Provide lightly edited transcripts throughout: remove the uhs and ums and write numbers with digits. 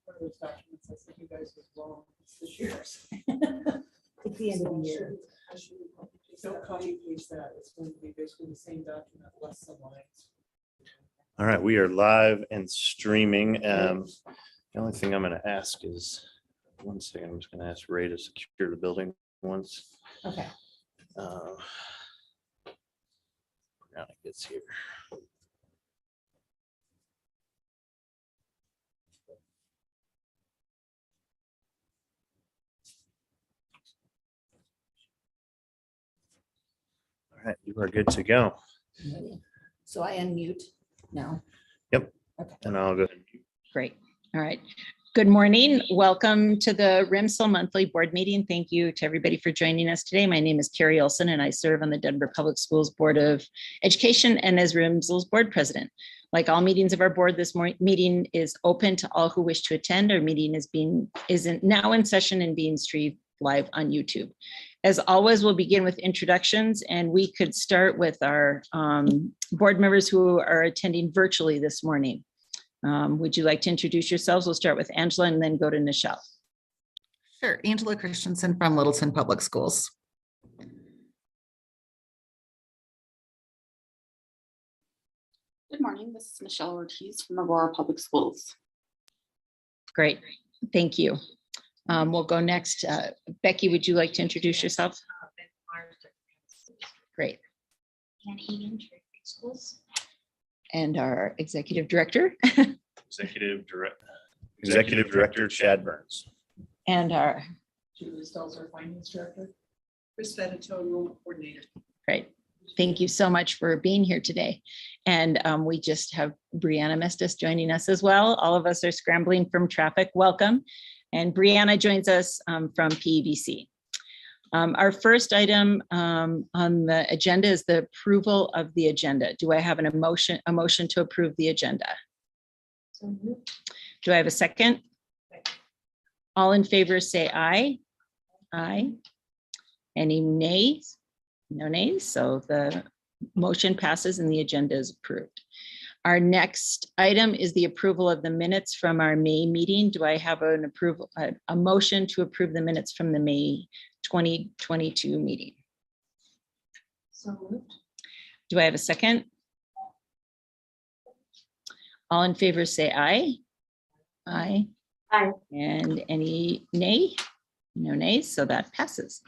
One of those documents I sent you guys was wrong. It's this year's. At the end of the year. Don't copy paste that. It's going to be basically the same document, less some lines. All right, we are live and streaming. The only thing I'm going to ask is, one second, I'm just going to ask Ray to secure the building once. Okay. Now it gets here. All right, you are good to go. So I unmute now. Yep. Okay. And I'll go ahead and mute. Great. All right. Good morning. Welcome to the RMSEL monthly board meeting. Thank you to everybody for joining us today. My name is Carrie Olson and I serve on the Denver Public Schools Board of Education and as RMSEL's board president. Like all meetings of our board, this meeting is open to all who wish to attend. Our meeting is now in session and being streamed live on YouTube. As always, we'll begin with introductions, and we could start with our board members who are attending virtually this morning. Would you like to introduce yourselves? We'll start with Angela and then go to Nichelle. Sure. Angela Christensen from Littleton Public Schools. Good morning. This is Michelle Ortiz from Aurora Public Schools. Great. Thank you. We'll go next. Becky, would you like to introduce yourself? Great. And Egan, Schools. And our executive director. Executive Director Chad Burns. And our, Julie Stelz, our finance director. Chris Fedito, enrollment coordinator. great. Thank you so much for being here today. And we just have Brianna Mestis joining us as well. All of us are scrambling from traffic. Welcome. And Brianna joins us from PEVC. Our first item on the agenda is the approval of the agenda. Do I have a motion to approve the agenda? Do I have a second? All in favor say aye. Aye. Any nays? No nays. So the motion passes and the agenda is approved. Our next item is the approval of the minutes from our May meeting. Do I have an approval, a motion to approve the minutes from the May 2022 meeting? So moved. Do I have a second? All in favor say aye. Aye. Aye. And any nay? No nays, so that passes.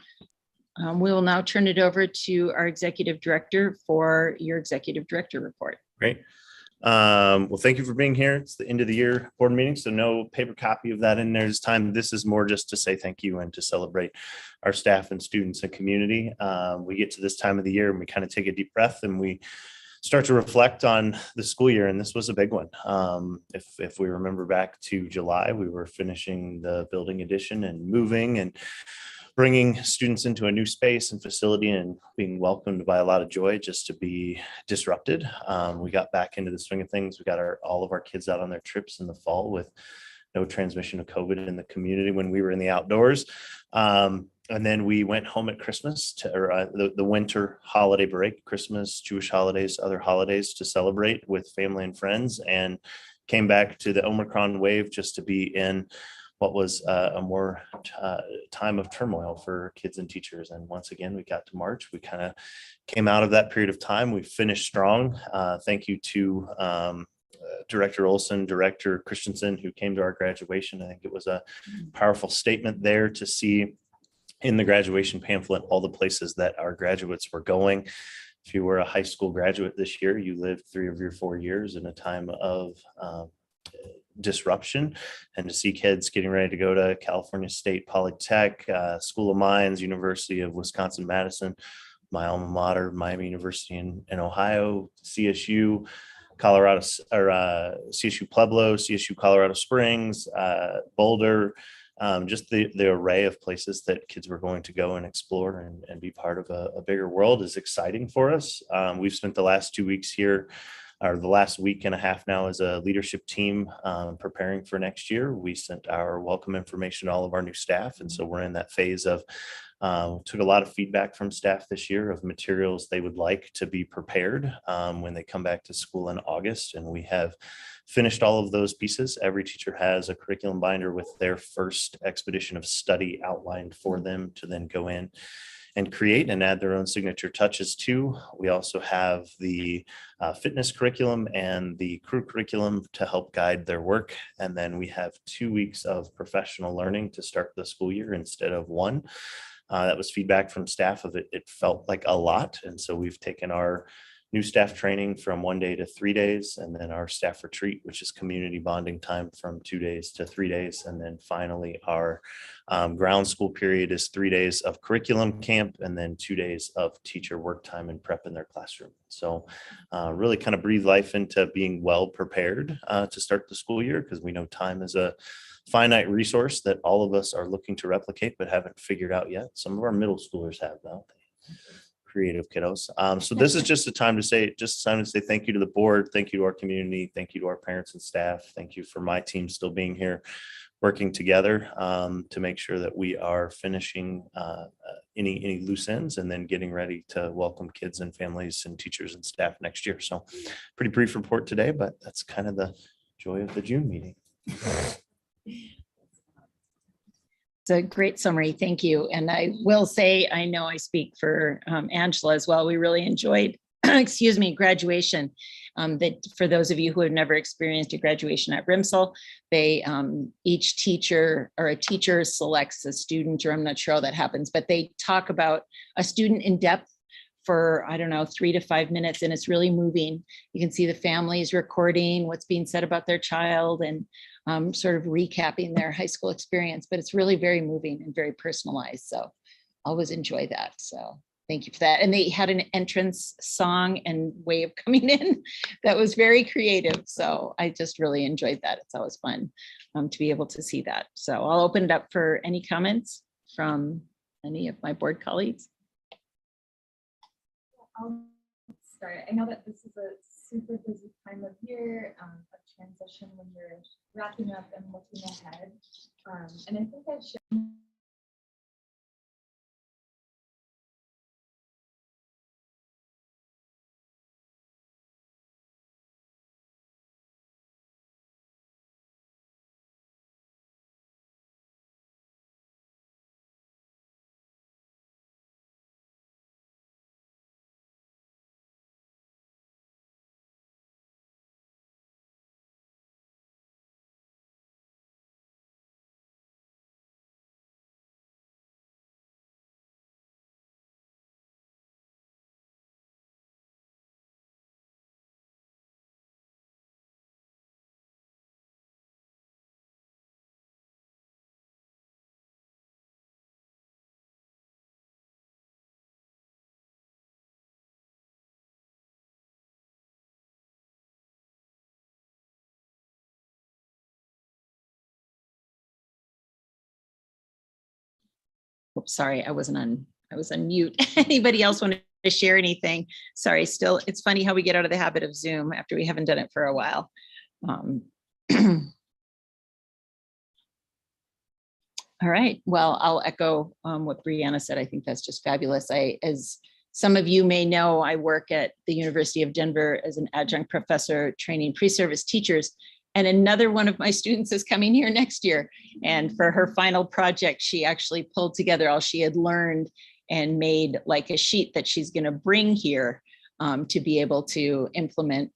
We will now turn it over to our executive director for your executive director report. Great. Well, thank you for being here. It's the end of the year board meeting, so no paper copy of that in there this time. This is more just to say thank you and to celebrate our staff and students and community. We get to this time of the year and we kind of take a deep breath and we start to reflect on the school year, and this was a big one. If we remember back to July, we were finishing the building addition and moving and bringing students into a new space and facility and being welcomed by a lot of joy just to be disrupted. We got back into the swing of things. We got all of our kids out on their trips in the fall with no transmission of COVID in the community when we were in the outdoors. And then we went home at Christmas the winter holiday break, Christmas, Jewish holidays, other holidays to celebrate with family and friends, and came back to the Omicron wave just to be in what was a more time of turmoil for kids and teachers. And once again, we got to March. We kind of came out of that period of time. We finished strong. Thank you to Director Olson, Director Christensen, who came to our graduation. I think it was a powerful statement there to see in the graduation pamphlet all the places that our graduates were going. If you were a high school graduate this year, you lived 3 of your 4 years in a time of disruption, and to see kids getting ready to go to California State Polytech, School of Mines, University of Wisconsin-Madison, my alma mater, Miami University in Ohio, CSU, Colorado, or CSU Pueblo, CSU Colorado Springs, Boulder, just the array of places that kids were going to go and explore and be part of a bigger world is exciting for us. We've spent the last 2 weeks here, or the last week and a half now, as a leadership team preparing for next year. We sent our welcome information to all of our new staff. And so we're in that phase of Took a lot of feedback from staff this year of materials they would like to be prepared when they come back to school in August. And we have finished all of those pieces. Every teacher has a curriculum binder with their first expedition of study outlined for them to then go in and create and add their own signature touches to. We also have the fitness curriculum and the crew curriculum to help guide their work. And then we have 2 weeks of professional learning to start the school year instead of one. That was feedback from staff of it. It felt like a lot. And so we've taken our new staff training from 1 day to 3 days, and then our staff retreat, which is community bonding time, from 2 days to 3 days. And then finally our ground school period is 3 days of curriculum camp and then 2 days of teacher work time and prep in their classroom. So really kind of breathe life into being well prepared to start the school year, because we know time is a finite resource that all of us are looking to replicate but haven't figured out yet. Some of our middle schoolers have, though. Creative kiddos. So this is just a time to say, thank you to the board, thank you to our community, thank you to our parents and staff, thank you for my team still being here, working together to make sure that we are finishing any loose ends and then getting ready to welcome kids and families and teachers and staff next year. So pretty brief report today, but that's kind of the joy of the June meeting. It's a great summary. Thank you. And I will say, I know I speak for Angela as well. We really enjoyed, excuse me, graduation. That for those of you who have never experienced a graduation at RMSEL, they each teacher or a teacher selects a student, or I'm not sure how that happens, but they talk about a student in depth for, I don't know, 3 to 5 minutes, and it's really moving. You can see the families recording what's being said about their child and sort of recapping their high school experience, but it's really very moving and very personalized. So I always enjoy that. So thank you for that. And they had an entrance song and way of coming in that was very creative. So I just really enjoyed that. It's always fun to be able to see that. So I'll open it up for any comments from any of my board colleagues. I'll start. I know that this is a super busy time of year, of transition when you're wrapping up and looking ahead. And I think I've shown Oops, sorry, I was on mute. Anybody else want to share anything? Sorry, still, it's funny how we get out of the habit of Zoom after we haven't done it for a while. All right, well, I'll echo what Brianna said. I think that's just fabulous. As some of you may know, I work at the University of Denver as an adjunct professor training pre-service teachers. And another one of my students is coming here next year. And for her final project, she actually pulled together all she had learned and made like a sheet that she's going to bring here to be able to implement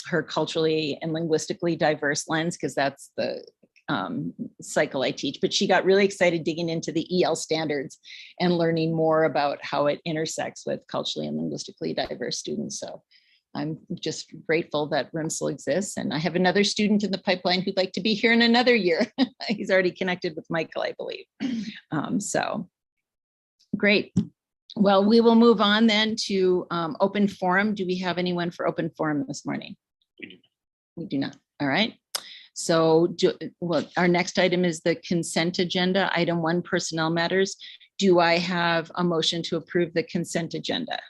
her culturally and linguistically diverse lens, because that's the cycle I teach. But she got really excited digging into the EL standards and learning more about how it intersects with culturally and linguistically diverse students. So I'm just grateful that RMSEL exists. And I have another student in the pipeline who'd like to be here in another year. He's already connected with Michael, I believe. So great. Well, we will move on then to open forum. Do we have anyone for open forum this morning? We do not. All right. So our next item is the consent agenda. Item 1, personnel matters. Do I have a motion to approve the consent agenda?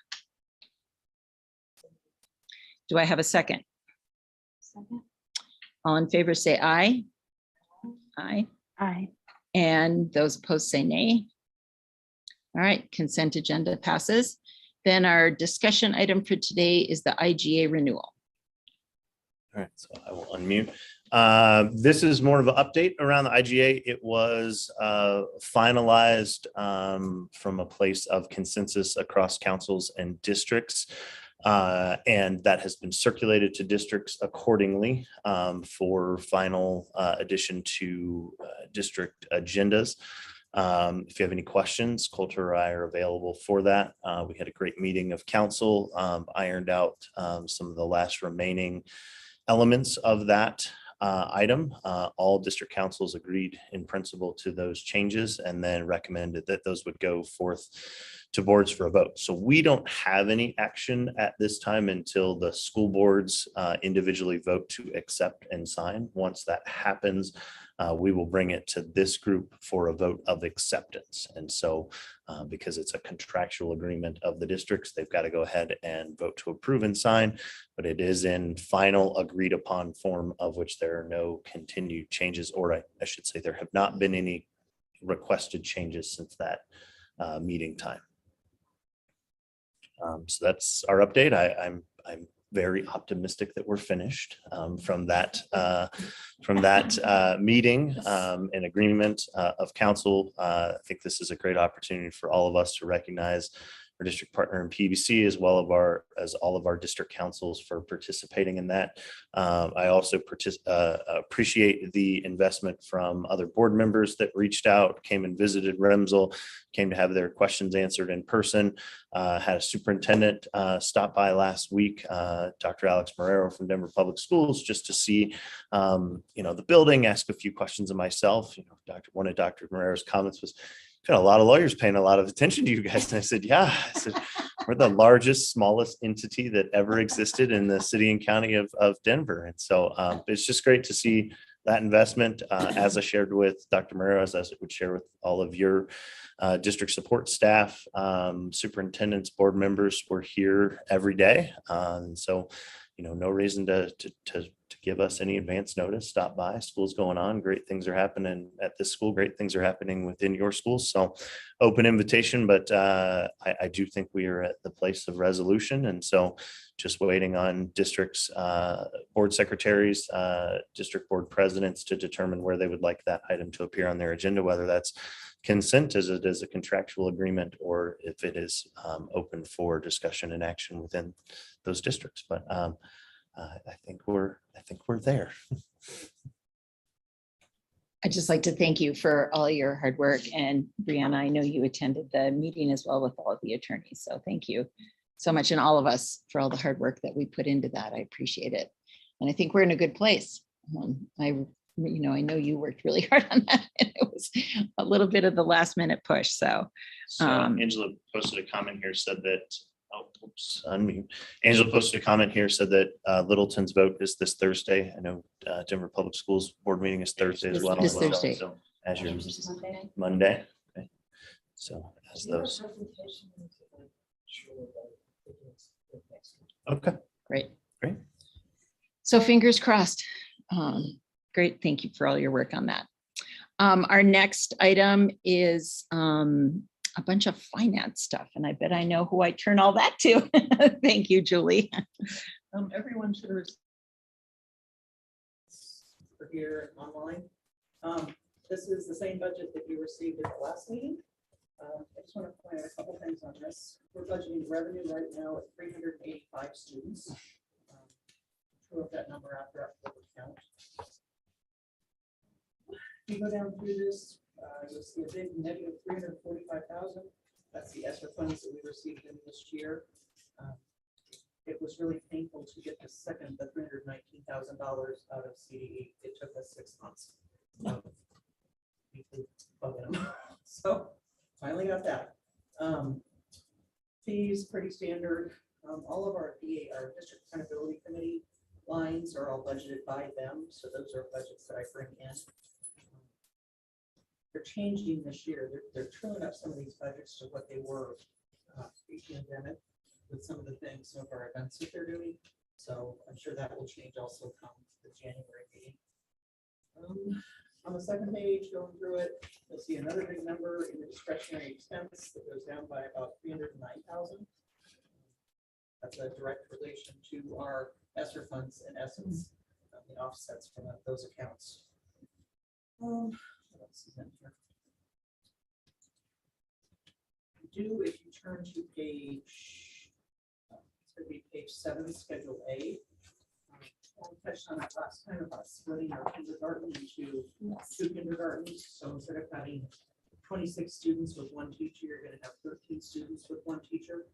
Do I have a second? second. All in favor say aye. Aye. Aye. And those opposed say nay. All right, consent agenda passes. Then our discussion item for today is the IGA renewal. All right, so I will unmute. This is more of an update around the IGA. It was finalized from a place of consensus across councils and districts. And that has been circulated to districts accordingly for final addition to district agendas. If you have any questions, Coulter or I are available for that. We had a great meeting of council, ironed out some of the last remaining elements of that item. All district councils agreed in principle to those changes and then recommended that those would go forth to boards for a vote. So we don't have any action at this time until the school boards individually vote to accept and sign. Once that happens, we will bring it to this group for a vote of acceptance. And so because it's a contractual agreement of the districts, they've got to go ahead and vote to approve and sign, but it is in final agreed upon form of which there are no continued changes, or I should say there have not been any requested changes since that meeting time. So that's our update. I'm very optimistic that we're finished from that meeting and agreement of council. I think this is a great opportunity for all of us to recognize our district partner in PBC as well as all of our district councils for participating in that. I also appreciate the investment from other board members that reached out, came and visited RMSEL, came to have their questions answered in person. Had a superintendent stop by last week, Dr. Alex Marrero from Denver Public Schools, just to see the building, ask a few questions of myself. One of Dr. Marrero's comments was, got a lot of lawyers paying a lot of attention to you guys. And I said, yeah, we're the largest, smallest entity that ever existed in the city and county of Denver. And so it's just great to see that investment, as I shared with Dr. Marrero, as I would share with all of your district support staff, superintendents, board members. We're here every day. And so, no reason to give us any advance notice. Stop by. School's going on. Great things are happening at this school. Great things are happening within your schools. So open invitation, but I do think we are at the place of resolution. And so just waiting on districts, board secretaries, district board presidents to determine where they would like that item to appear on their agenda, whether that's consent as it is a contractual agreement, or if it is open for discussion and action within those districts. But I think we're there. I'd just like to thank you for all your hard work. And Brianna, I know you attended the meeting as well with all of the attorneys. So thank you so much, and all of us, for all the hard work that we put into that. I appreciate it. And I think we're in a good place. I know you worked really hard on that, and it was a little bit of the last minute push. So Angela posted a comment here, said that, unmute. Angela posted a comment here, said that Littleton's vote is this Thursday. I know Denver Public Schools board meeting is Thursday as well. This Thursday. So as your Monday. Okay. So as those. Okay. Great. Great. So fingers crossed. Great. Thank you for all your work on that. Our next item is a bunch of finance stuff, and I bet I know who I turn all that to. Thank you, Julie. Everyone should have here online. This is the same budget that you received at the last meeting. I just want to point out a couple things on this. We're budgeting revenue right now at 385 students. True up that number after October count. If you go down through this, you'll see a big negative 345,000. That's the ESSER funds that we received in this year. It was really painful to get the $319,000 out of CDE. It took us 6 months. So finally got that. Fees pretty standard. All of our DA, our district accountability committee lines are all budgeted by them. So those are budgets that I bring in. They're changing this year. They're trimming up some of these budgets to what they were pre-pandemic with some of the things, some of our events that they're doing. So I'm sure that will change also come the January meeting. On the second page, going through it, you'll see another big number in the discretionary expense that goes down by about 309,000. That's a direct relation to our ESSER funds in essence, the offsets from those accounts. What else is in here? Do if you turn to page, it's going to be page 7, Schedule A. I touched on that last time about splitting our kindergarten into 2 kindergartens. So instead of having 26 students with 1 teacher, you're going to have 13 students with 1 teacher.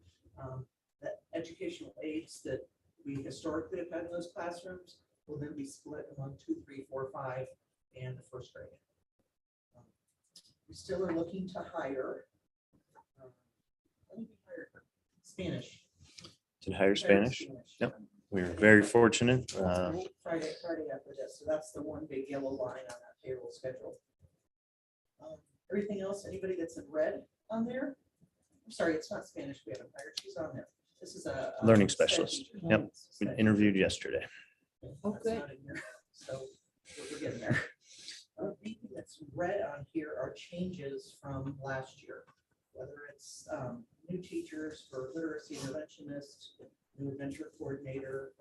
The educational aids that we historically have had in those classrooms will then be split among 2, 3, 4, 5, and the first grade. We still are looking to hire. Spanish. To hire Spanish. Yep. We were very fortunate. Friday after this. So that's the one big yellow line on that payroll schedule. Everything else, anybody that's in red on there? I'm sorry, it's not Spanish. We haven't hired. She's on there. This is a Learning SPED specialist. teacher. Yep. We SPED interviewed yesterday. teacher. Oh, That's good. not in here. So we're getting there. Anything that's red on here are changes from last year, whether it's new teachers for literacy interventionist, new adventure coordinator.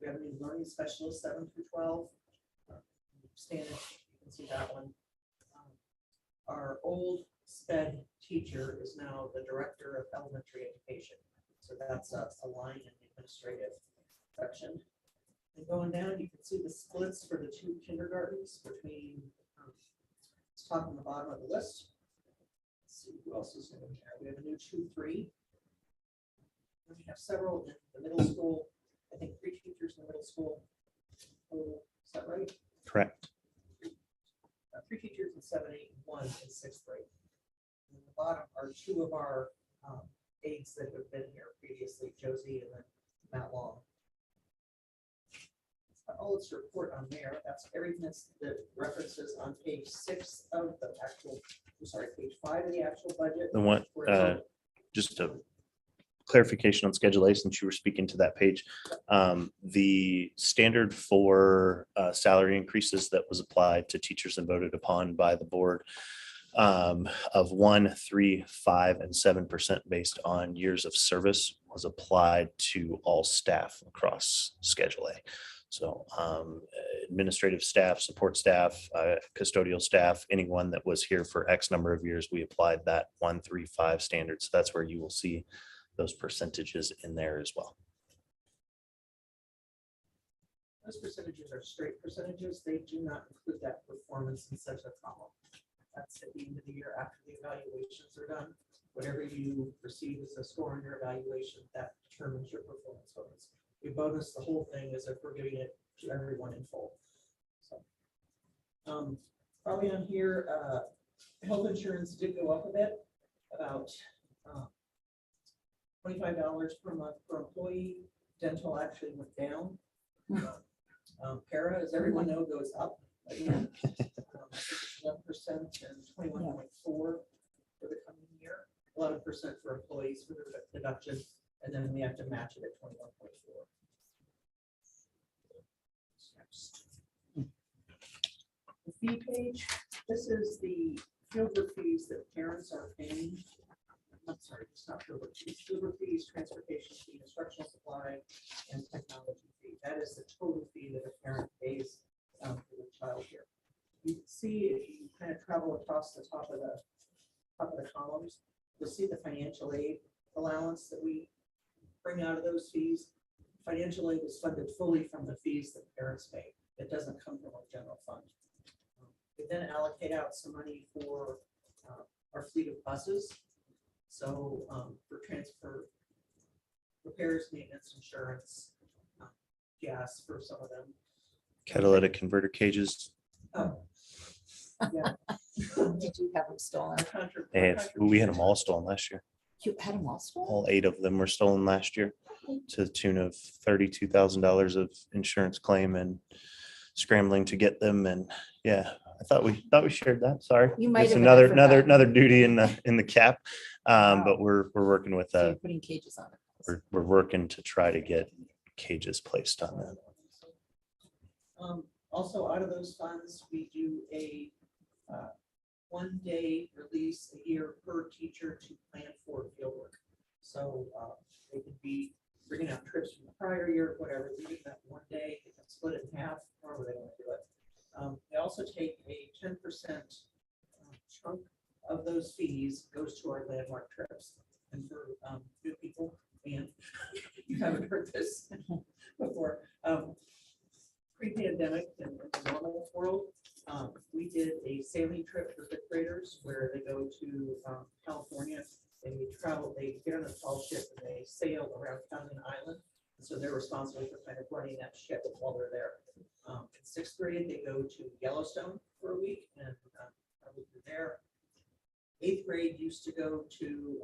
We have a new learning specialist, 7 through 12. Spanish, you can see that one. Our old SPED teacher is now the director of elementary education. So that's a line in the administrative section. And going down, you can see the splits for the 2 kindergartens between top and the bottom of the list. Let's see who else is in there. We have a new 2-3. We have several in the middle school. I think 3 teachers in the middle school. Oh, is that right? Correct. 3 teachers in 7, 8, and 1 in 6th grade. And at the bottom are 2 of our aides that have been here previously, Josie and then Matt Long. All its report on there. That's everything that's the references on page 6 of the actual, I'm sorry, page 5 of the actual budget. The one, just a clarification on Schedule A, since you were speaking to that page. The standard for salary increases that was applied to teachers and voted upon by the board of 1, 3, 5, and 7% based on years of service was applied to all staff across Schedule A. So administrative staff, support staff, custodial staff, anyone that was here for X number of years, we applied that 1, 3, 5 standard. So that's where you will see those percentages in there as well. Those percentages are straight percentages. They do not include that performance in such a column. That's at the end of the year after the evaluations are done. Whatever you receive as a score on your evaluation, that determines your performance bonus. We bonus the whole thing as if we're giving it to everyone in full. So, probably on here, health insurance did go up a bit, about $25 per month per employee. Dental actually went down. Para, as everyone knows, goes up. Again, 1% and 21.4 for the coming year. 11% for employees for the deduction, and then we have to match it at 21.4. The fee page. This is the fieldwork fees that parents are paying. I'm sorry, it's not fieldwork fees. Fieldwork fees, transportation fee, instructional supply, and technology fee. That is the total fee that a parent pays for the child here. You can see if you kind of travel across the top of the columns, you'll see the financial aid allowance that we bring out of those fees. Financial aid is funded fully from the fees that parents pay. It doesn't come from our general fund. We then allocate out some money for our fleet of buses. So for transfer, repairs, maintenance, insurance, gas for some of them. Catalytic converter cages. Oh. Yeah. Did you have them stolen? We had them all stolen last year. You had them all stolen? All 8 of them were stolen last year to the tune of $32,000 of insurance claim and scrambling to get them. And yeah, I thought we shared that. Sorry. You might It's have, and I another forgot. duty in the cap. But we're working with So you're putting cages on it. we're working to try to get cages placed on them. Also, out of those funds, we do a 1-day release a year per teacher to plan for fieldwork. So they could be bringing out trips from the prior year, whatever, leaving that 1 day, they can split it in half, however they want to do it. They also take a 10% chunk of those fees goes to our landmark trips. And for new people, and you haven't heard this before, pre-pandemic in the normal world, we did a sailing trip for fifth graders where they go to California. They travel, they get on a tall ship and they sail around town and island. And so they're responsible for kind of running that ship while they're there. In sixth grade, they go to Yellowstone for a week and I was there. Eighth grade used to go to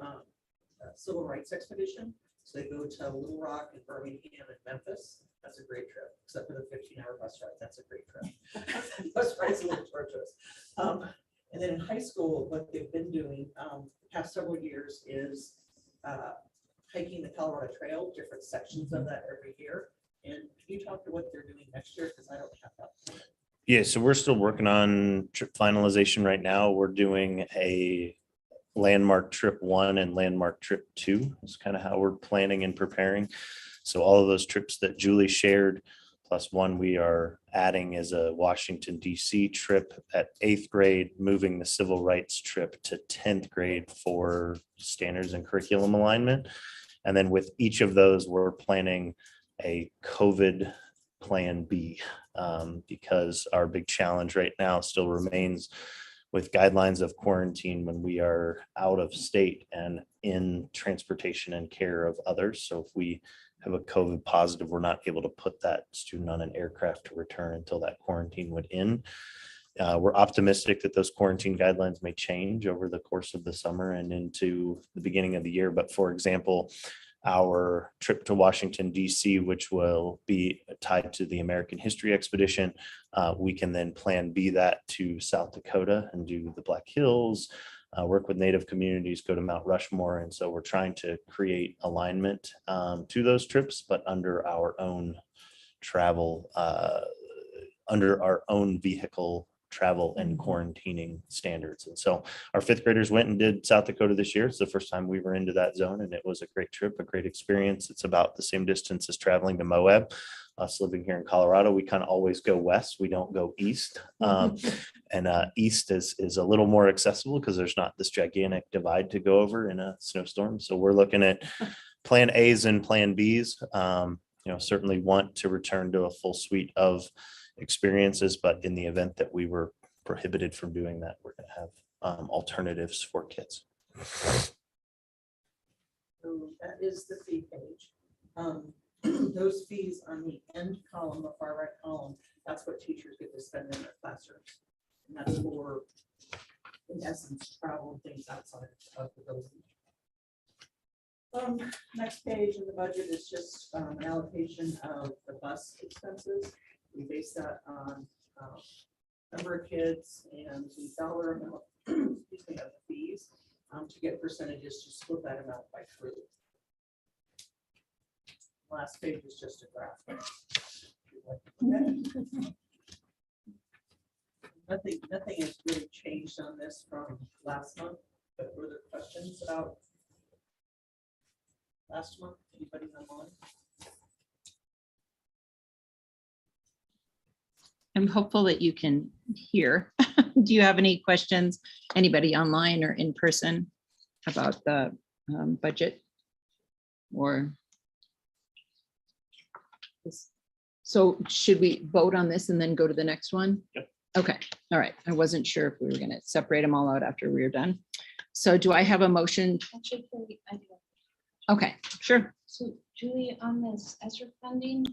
Civil Rights Expedition. So they go to Little Rock and Birmingham and Memphis. That's a great trip, except for the 15-hour bus ride. That's a great trip. Bus ride's a little torturous. And then in high school, what they've been doing the past several years is hiking the Colorado Trail, different sections of that every year. And can you talk to what they're doing next year? Because I don't have that. Yeah, so we're still working on trip finalization right now. We're doing a landmark trip 1 and landmark trip 2. It's kind of how we're planning and preparing. So all of those trips that Julie shared, plus one we are adding as a Washington, DC trip at 8th grade, moving the civil rights trip to 10th grade for standards and curriculum alignment. And then with each of those, we're planning a COVID plan B, because our big challenge right now still remains with guidelines of quarantine when we are out of state and in transportation and care of others. So if we have a COVID positive, we're not able to put that student on an aircraft to return until that quarantine would end. We're optimistic that those quarantine guidelines may change over the course of the summer and into the beginning of the year. But for example, our trip to Washington, DC, which will be tied to the American History Expedition, we can then plan B that to South Dakota and do the Black Hills, work with Native communities, go to Mount Rushmore. And so we're trying to create alignment to those trips, but under our own travel, under our own vehicle travel and quarantining standards. And so our 5th graders went and did South Dakota this year. It's the first time we were into that zone, and it was a great trip, a great experience. It's about the same distance as traveling to Moab. Us living here in Colorado, we kind of always go west. We don't go east. And east is a little more accessible because there's not this gigantic divide to go over in a snowstorm. So we're looking at plan A's and plan B's. Certainly want to return to a full suite of experiences, but in the event that we were prohibited from doing that, we're going to have alternatives for kids. So that is the fee page. Those fees on the end column, the far right column, that's what teachers get to spend in their classrooms. And that's for, in essence, travel and things outside of the building. Next page in the budget is just an allocation of the bus expenses. We base that on number of kids and the dollar amount, excuse me, of the fees to get percentages to split that amount by 3. Last page is just a graph. Nothing has really changed on this from last month, but were there questions about last month? Anybody online? I'm hopeful that you can hear. Do you have any questions, anybody online or in person, about the budget? Or so should we vote on this and then go to the next one? Yep. Okay, all right. I wasn't sure if we were going to separate them all out after we were done. So do I have a motion? Actually, I do. Okay, sure. So Julie, on this ESSER funding,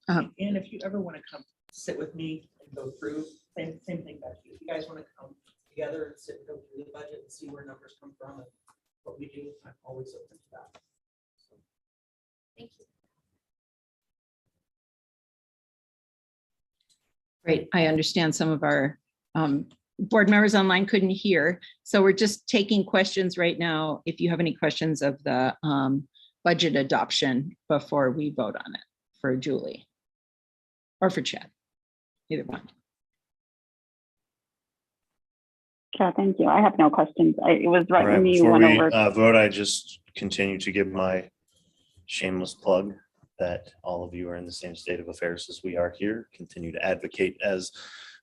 And if you ever want to come sit with me and go through, same thing back to you. If you guys want to come together and sit and go through the budget and see where numbers come from and what we do, I'm always open to that. Thank you. Great. I understand some of our board members online couldn't hear. So we're just taking questions right now. If you have any questions of the budget adoption before we vote on it for Julie or for Chad, either one. Sure, thank you. I have no questions. It was right All right, when you before went we over. vote, I just continue to give my shameless plug that all of you are in the same state of affairs as we are here. Continue to advocate as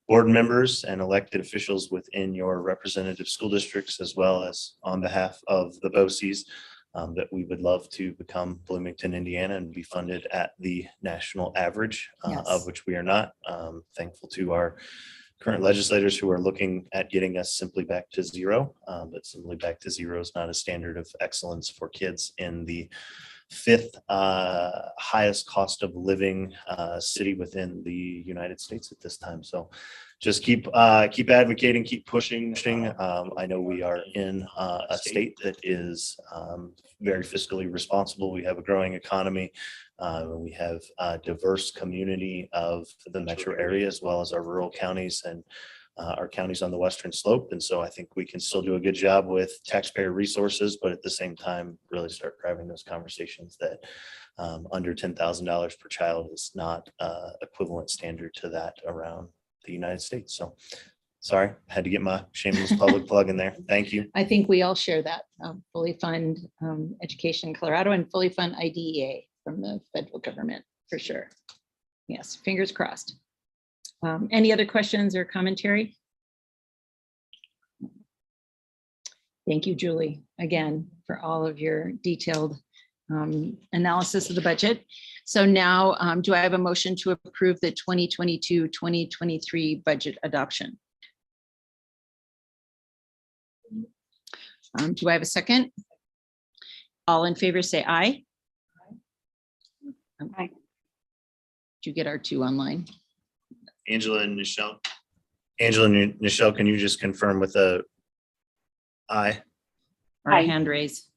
board members and elected officials within your representative school districts, as well as on behalf of the BOCES, that we would love to become Bloomington, Indiana, and be funded at the national average, Yes. of which we are not. Thankful to our current legislators who are looking at getting us simply back to zero, but simply back to zero is not a standard of excellence for kids in the fifth highest cost of living city within the United States at this time. So just keep advocating, keep pushing. I know we are in a state that is very fiscally responsible. We have a growing economy. We have a diverse community of the metro area, as well as our rural counties and our counties on the western slope. And so I think we can still do a good job with taxpayer resources, but at the same time, really start driving those conversations that under $10,000 per child is not equivalent standard to that around the United States. So sorry, had to get my shameless public plug in there. Thank you. I think we all share that fully fund education in Colorado and fully fund IDEA from the federal government for sure. Yes, fingers crossed. Any other questions or commentary? Thank you, Julie, again, for all of your detailed analysis of the budget. So now, do I have a motion to approve the 2022-2023 budget adoption? Do I have a second? All in favor, say aye. Aye. Did you get our two online? Angela and Nichelle. Angela and Nichelle, can you just confirm with a aye? Or a Aye. hand raise?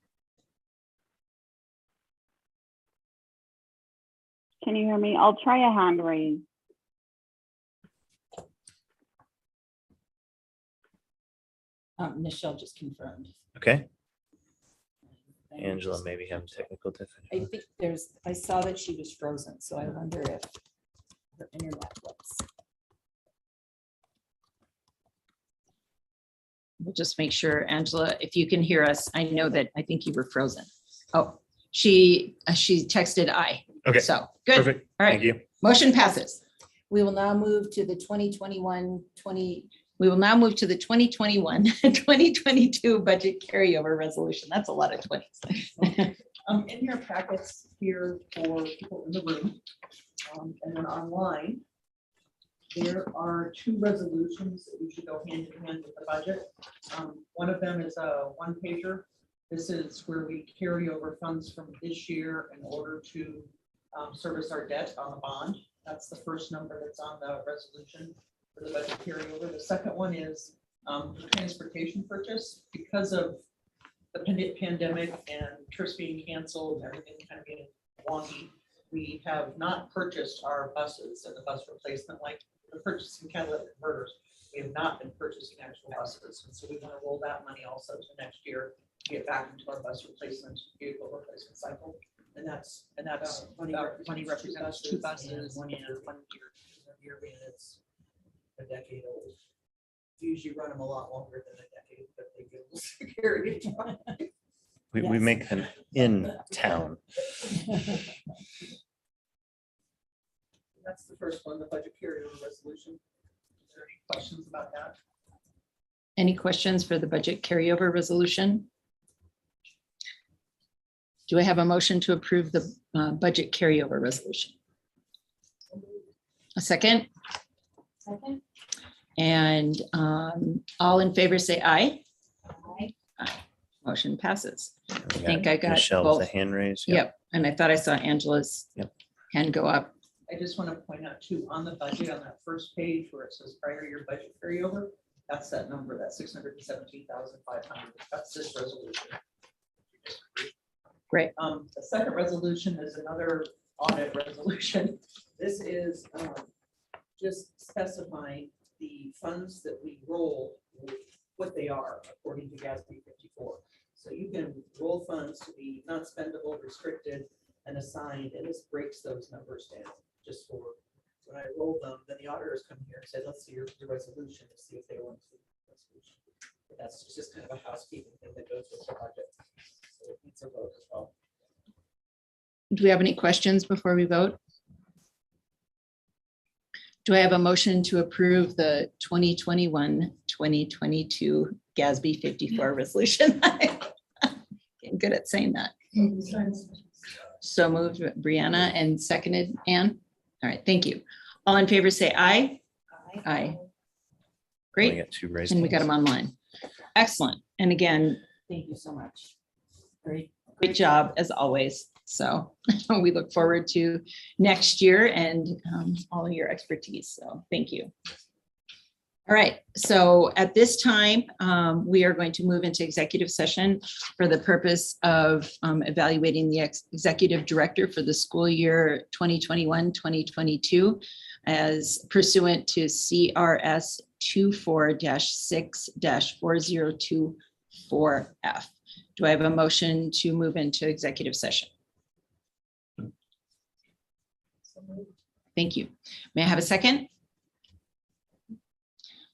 Can you hear me? I'll try a hand raise. Michelle just confirmed. Okay. Angela maybe having technical I difficulties. think I saw that she was frozen, so I wonder if her internet was. We'll just make sure, Angela, if you can hear us, I know that I think you were frozen. Oh, she texted aye. Okay, So good. perfect. All Thank right, you. motion passes. We will now move to the 2021-20. We will now move to the 2021-2022 budget carryover resolution. That's a lot of 20s. In your packets here for people in the room, and then online, there are two resolutions that usually go hand in hand with the budget. One of them is a one pager. This is where we carry over funds from this year in order to service our debt on the bond. That's the first number that's on the resolution for the budget carryover. The second one is the transportation purchase. Because of the pandemic and trips being canceled, everything kind of being wonky, we have not purchased our buses and the bus replacement, like the purchasing catalytic converters. We have not been purchasing actual buses. And so we want to roll that money also to next year, to get back into our bus replacement, vehicle replacement cycle. And that's money represents two buses and 1 year. It's a decade old. Usually run them a lot longer than a decade, but they give us security. We make them in town. That's the first one, the budget carryover resolution. Is there any questions about that? Any questions for the budget carryover resolution? Do I have a motion to approve the budget carryover resolution? A second? Second? And all in favor, say aye. Aye. Motion passes. We think I got Michelle with both. a hand raise. Yep, and I thought I saw Angela's Yep. hand go up. I just want to point out too, on the budget, on that first page where it says prior year budget carryover, that's that number, that 617,500. That's this resolution. Great. The second resolution is another audit resolution. This is just specifying the funds that we roll, what they are according to GASB 54. So you can roll funds to be not spendable, restricted, and assigned, and this breaks those numbers down just for when I roll them, then the auditors come here and say, let's see your resolution to see if they want to see the resolution. But that's just kind of a housekeeping thing that goes with the budget. So it needs a vote as well. Do we have any questions before we vote? Do I have a motion to approve the 2021-2022 GASB 54 resolution? Getting good at saying that. So moved, Brianna, and seconded, Anne. All right, thank you. All in favor, say aye. Aye. Only Great, got two raised and we got them hands. online. Excellent. And again, thank you so much. Great job as always. So we look forward to next year and all of your expertise. So thank you. All right, so at this time, we are going to move into executive session for the purpose of evaluating the executive director for the school year 2021-2022 as pursuant to CRS 24-6-4024F. Do I have a motion to move into executive session? Thank you. May I have a second?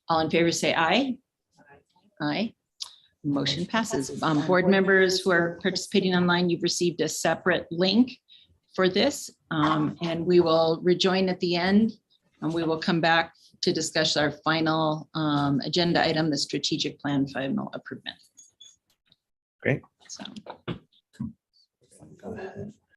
All in favor, say aye. Aye. Motion passes. Board members who are participating online, you've received a separate link for this, and we will rejoin at the end, and we will come back to discuss our final agenda item, the strategic plan final approval. Great. So. Go ahead.